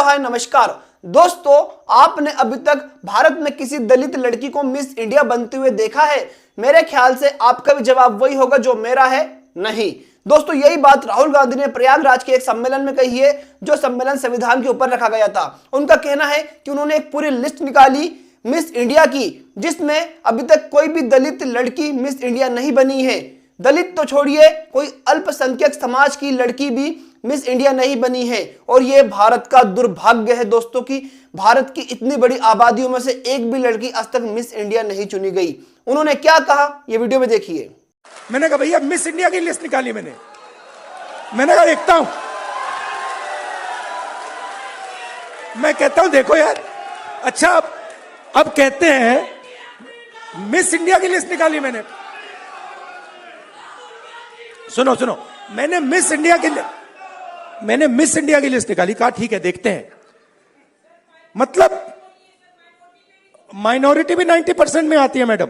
Hello hi नमस्कार दोस्तों, आपने अभी तक भारत में किसी दलित लड़की को मिस इंडिया बनते हुए देखा है? मेरे ख्याल से आपका भी जवाब वही होगा जो मेरा है, नहीं। दोस्तों, यही बात राहुल गांधी ने प्रयागराज के एक सम्मेलन में कही है, जो सम्मेलन संविधान के ऊपर रखा गया था। उनका कहना है कि उन्होंने एक पूरी लिस्ट निकाली मिस इंडिया की, जिसमें अभी तक कोई भी दलित लड़की मिस इंडिया नहीं बनी है। दलित तो छोड़िए, कोई अल्पसंख्यक समाज की लड़की भी मिस इंडिया नहीं बनी है। और यह भारत का दुर्भाग्य है दोस्तों कि भारत की इतनी बड़ी आबादियों में से एक भी लड़की आज तक मिस इंडिया नहीं चुनी गई। उन्होंने क्या कहा, ये वीडियो में देखिए। मैंने कहा भैया मिस इंडिया की लिस्ट निकाली मैंने कहा देखता हूं। मैं कहता हूं देखो यार, अच्छा अब कहते हैं मिस इंडिया की लिस्ट निकाली मैंने। सुनो मैंने मिस इंडिया की लिस्ट निकाली। कहा ठीक है देखते हैं, मतलब माइनॉरिटी भी 90% में आती है मैडम,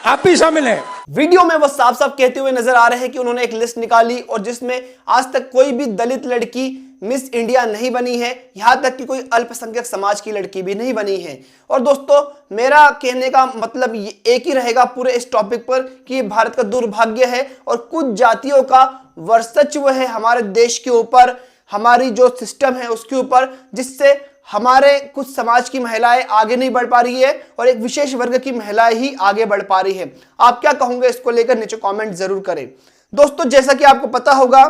आप भी शामिल हैं। वीडियो में वो साफ साफ कहते हुए नजर आ रहे हैं कि उन्होंने एक लिस्ट निकाली और जिसमें आज तक कोई भी दलित लड़की मिस इंडिया नहीं बनी है, यहां तक कि कोई अल्पसंख्यक समाज की लड़की भी नहीं बनी है। और दोस्तों, मेरा कहने का मतलब एक ही रहेगा पूरे इस टॉपिक पर कि ये भारत का दुर्भाग्य है और कुछ जातियों का वर्चस्व है हमारे देश के ऊपर, हमारी जो सिस्टम है उसके ऊपर, जिससे हमारे कुछ समाज की महिलाएं आगे नहीं बढ़ पा रही है और एक विशेष वर्ग की महिलाएं ही आगे बढ़ पा रही है। आप क्या कहोगे इसको लेकर नीचे कमेंट जरूर करें। दोस्तों, जैसा कि आपको पता होगा,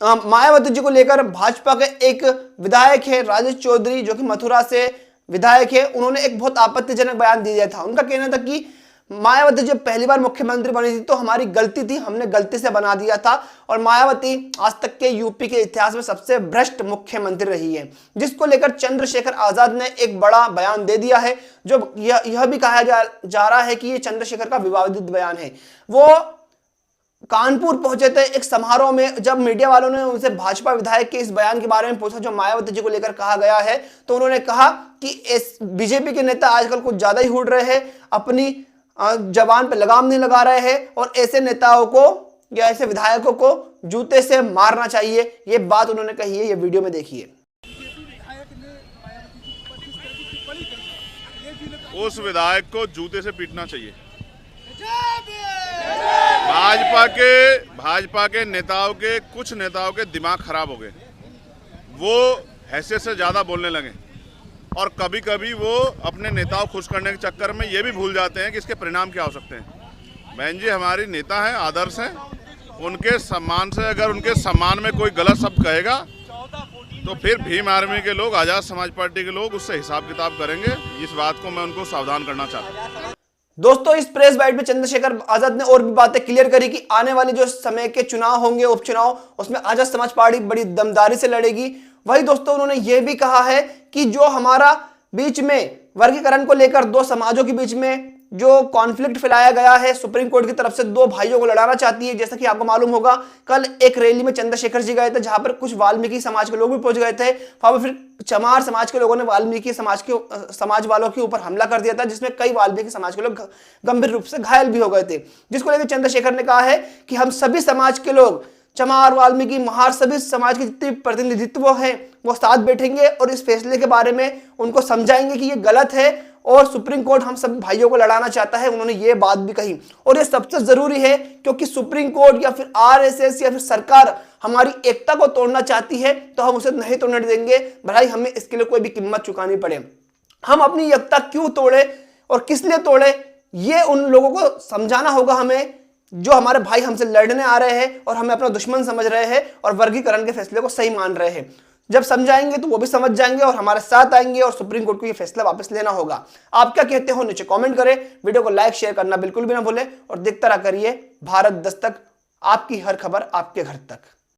मायावती जी को लेकर भाजपा के एक विधायक है राजेश चौधरी, जो कि मथुरा से विधायक है, उन्होंने एक बहुत आपत्तिजनक बयान दिया था। उनका कहना था कि मायावती जब पहली बार मुख्यमंत्री बनी थी तो हमारी गलती थी, हमने गलती से बना दिया था। और मायावती आज तक के यूपी के इतिहास में सबसे भ्रष्ट मुख्यमंत्री रही है, जिसको लेकर चंद्रशेखर आजाद ने एक बड़ा बयान दे दिया है, जो यह भी कहा जा रहा है कि ये चंद्रशेखर का विवादित बयान है। वो कानपुर पहुंचे थे एक समारोह में, जब मीडिया वालों ने उनसे भाजपा विधायक के इस बयान के बारे में पूछा जो मायावती जी को लेकर कहा गया है, तो उन्होंने कहा कि बीजेपी के नेता आजकल कुछ ज्यादा ही उड़ रहे हैं, अपनी जबान पे लगाम नहीं लगा रहे हैं और ऐसे नेताओं को या ऐसे विधायकों को जूते से मारना चाहिए। ये बात उन्होंने कही है, ये वीडियो में देखिए। उस विधायक को जूते से पीटना चाहिए। भाजपा के नेताओं के कुछ नेताओं के दिमाग खराब हो गए, वो हैसियत से ज्यादा बोलने लगे और कभी कभी वो अपने नेताओं खुश करने के चक्कर में ये भी भूल जाते हैं कि इसके परिणाम क्या हो सकते हैं। बहन जी हमारी नेता हैं, आदर्श हैं, उनके सम्मान से अगर उनके सम्मान में कोई गलत शब्द कहेगा तो फिर भीम आर्मी के लोग, आजाद समाज पार्टी के लोग उससे हिसाब किताब करेंगे। इस बात को मैं उनको सावधान करना चाहता हूँ। दोस्तों, इस प्रेस बाइट में चंद्रशेखर आजाद ने और भी बातें क्लियर करी कि आने वाले जो समय के चुनाव होंगे, उपचुनाव, उसमें आजाद समाज पार्टी बड़ी दमदारी से लड़ेगी। वही दोस्तों, उन्होंने यह भी कहा है कि जो हमारा बीच में वर्गीकरण को लेकर दो समाजों के बीच में जो कॉन्फ्लिक्ट फैलाया गया है, सुप्रीम कोर्ट की तरफ से दो भाइयों को लड़ाना चाहती है। जैसा कि आपको मालूम होगा, कल एक रैली में चंद्रशेखर जी गए थे, जहां पर कुछ वाल्मीकि समाज के लोग भी पहुंच गए थे। वहां पर फिर चमार समाज के लोगों ने वाल्मीकि समाज वालों के ऊपर हमला कर दिया था, जिसमें कई वाल्मीकि समाज के लोग गंभीर रूप से घायल भी हो गए थे। जिसको लेकर चंद्रशेखर ने कहा है कि हम सभी समाज के लोग, चमार, वाल्मीकि, महार, सभी समाज के जितने प्रतिनिधित्व हैं, वो साथ बैठेंगे और इस फैसले के बारे में उनको समझाएंगे कि ये गलत है और सुप्रीम कोर्ट हम सब भाइयों को लड़ाना चाहता है। उन्होंने ये बात भी कही और ये सबसे जरूरी है, क्योंकि सुप्रीम कोर्ट या फिर आरएसएस या फिर सरकार हमारी एकता को तोड़ना चाहती है तो हम उसे नहीं तोड़ने देंगे, भलाई हमें इसके लिए कोई भी कीमत चुकानी पड़े। हम अपनी एकता क्यों तोड़े और किस लिए तोड़े, ये उन लोगों को समझाना होगा हमें, जो हमारे भाई हमसे लड़ने आ रहे हैं और हमें अपना दुश्मन समझ रहे हैं और वर्गीकरण के फैसले को सही मान रहे हैं। जब समझाएंगे तो वो भी समझ जाएंगे और हमारे साथ आएंगे और सुप्रीम कोर्ट को ये फैसला वापस लेना होगा। आप क्या कहते हो नीचे कमेंट करें, वीडियो को लाइक शेयर करना बिल्कुल भी ना भूलें और देखता रहा करिए भारत दस्तक, आपकी हर खबर आपके घर तक।